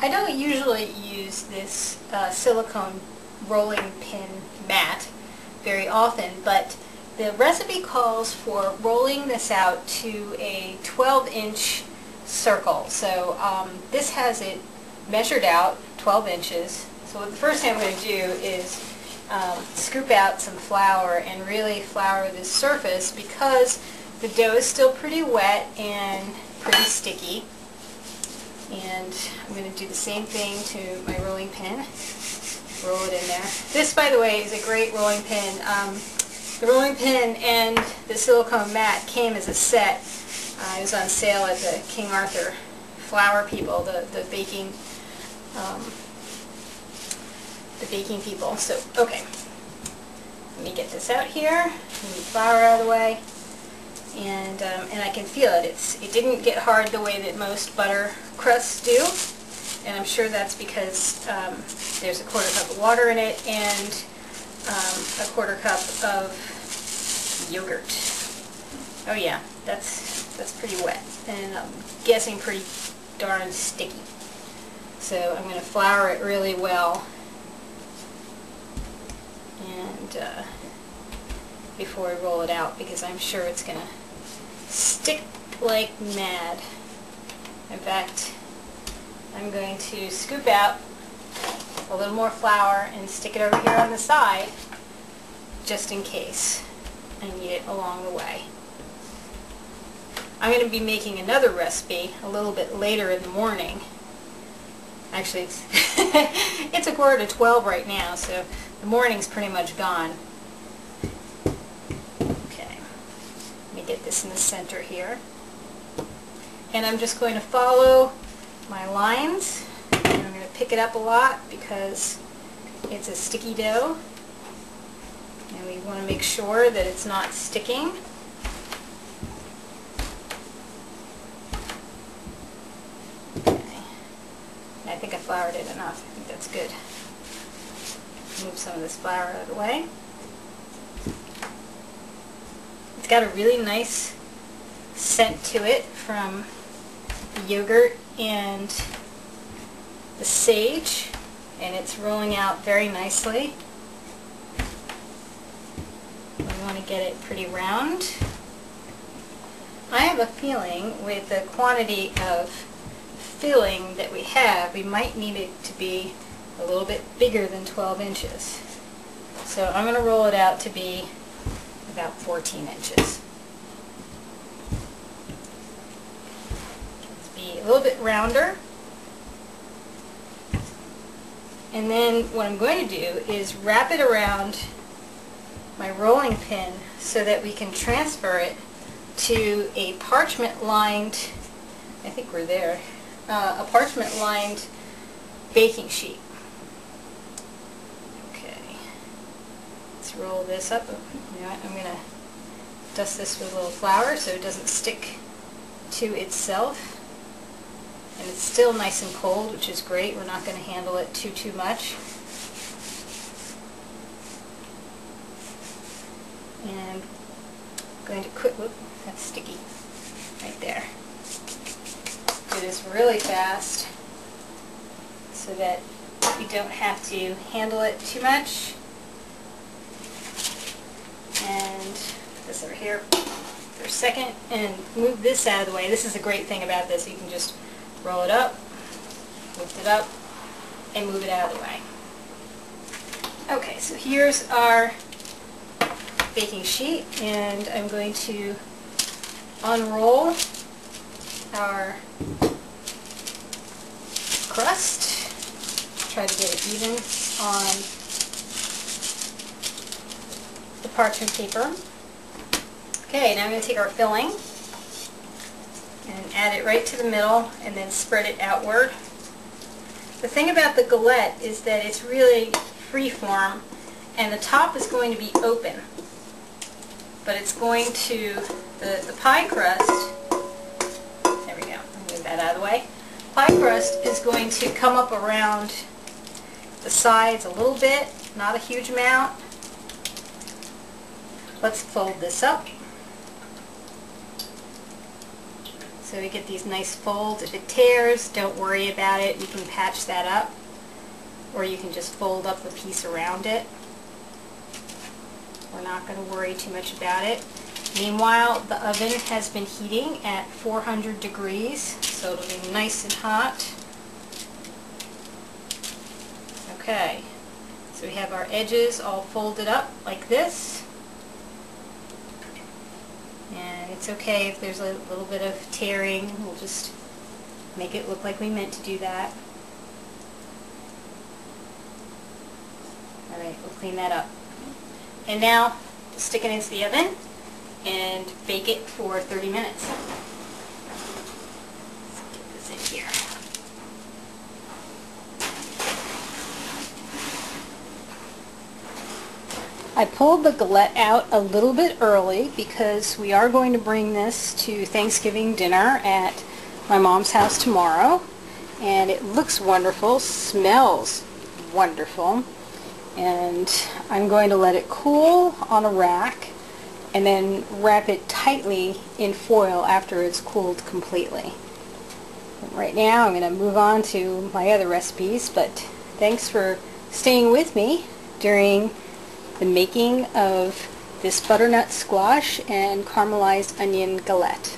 I don't usually use this silicone rolling pin mat very often, but the recipe calls for rolling this out to a 12-inch circle. So this has it measured out 12 inches. So the first thing I'm going to do is scoop out some flour and really flour this surface because the dough is still pretty wet and pretty sticky. And I'm going to do the same thing to my rolling pin. Roll it in there. This, by the way, is a great rolling pin. The rolling pin and the silicone mat came as a set. It was on sale at the King Arthur Flour people, the baking people. So, okay. Let me get this out here. Move the flour out of the way. And I can feel it. It didn't get hard the way that most butter crusts do, and I'm sure that's because there's a 1/4 cup of water in it and a 1/4 cup of yogurt. Oh yeah, that's pretty wet, and I'm guessing pretty darn sticky. So I'm going to flour it really well, and before I roll it out, because I'm sure it's going to stick like mad. In fact, I'm going to scoop out a little more flour and stick it over here on the side just in case I need it along the way. I'm going to be making another recipe a little bit later in the morning. Actually, it's 11:45 right now, so the morning's pretty much gone. Get this in the center here, and I'm just going to follow my lines, and I'm going to pick it up a lot because it's a sticky dough and we want to make sure that it's not sticking. Okay. I think I floured it enough. I think that's good. Move some of this flour out of the way. It's got a really nice scent to it from the yogurt and the sage, and it's rolling out very nicely. We want to get it pretty round. I have a feeling with the quantity of filling that we have, we might need it to be a little bit bigger than 12 inches. So I'm going to roll it out to be about 14 inches. Let's be a little bit rounder. And then what I'm going to do is wrap it around my rolling pin so that we can transfer it to a parchment lined, I think we're there, a parchment lined baking sheet. Roll this up. You know what? I'm going to dust this with a little flour so it doesn't stick to itself. And it's still nice and cold, which is great. We're not going to handle it too much. And I'm going to quit. Whoop, that's sticky right there. Do this really fast so that you don't have to handle it too much. And put this over here for a second and move this out of the way. This is the great thing about this. You can just roll it up, lift it up, and move it out of the way. Okay, so here's our baking sheet, and I'm going to unroll our crust. Try to get it even on the parchment paper. Okay, now I'm going to take our filling and add it right to the middle and then spread it outward. The thing about the galette is that it's really free-form, and the top is going to be open, but it's going to, the pie crust, there we go, move that out of the way. Pie crust is going to come up around the sides a little bit, not a huge amount. Let's fold this up So we get these nice folds. If it tears, don't worry about it. You can patch that up, or you can just fold up the piece around it. We're not going to worry too much about it. Meanwhile, the oven has been heating at 400 degrees, so it'll be nice and hot. Okay, so we have our edges all folded up like this. And it's okay if there's a little bit of tearing. We'll just make it look like we meant to do that. Alright, we'll clean that up. And now, stick it into the oven and bake it for 30 minutes. Let's get this in here. I pulled the galette out a little bit early because we are going to bring this to Thanksgiving dinner at my mom's house tomorrow. And it looks wonderful, smells wonderful. And I'm going to let it cool on a rack and then wrap it tightly in foil after it's cooled completely. Right now I'm going to move on to my other recipes, but thanks for staying with me during the making of this butternut squash and caramelized onion galette.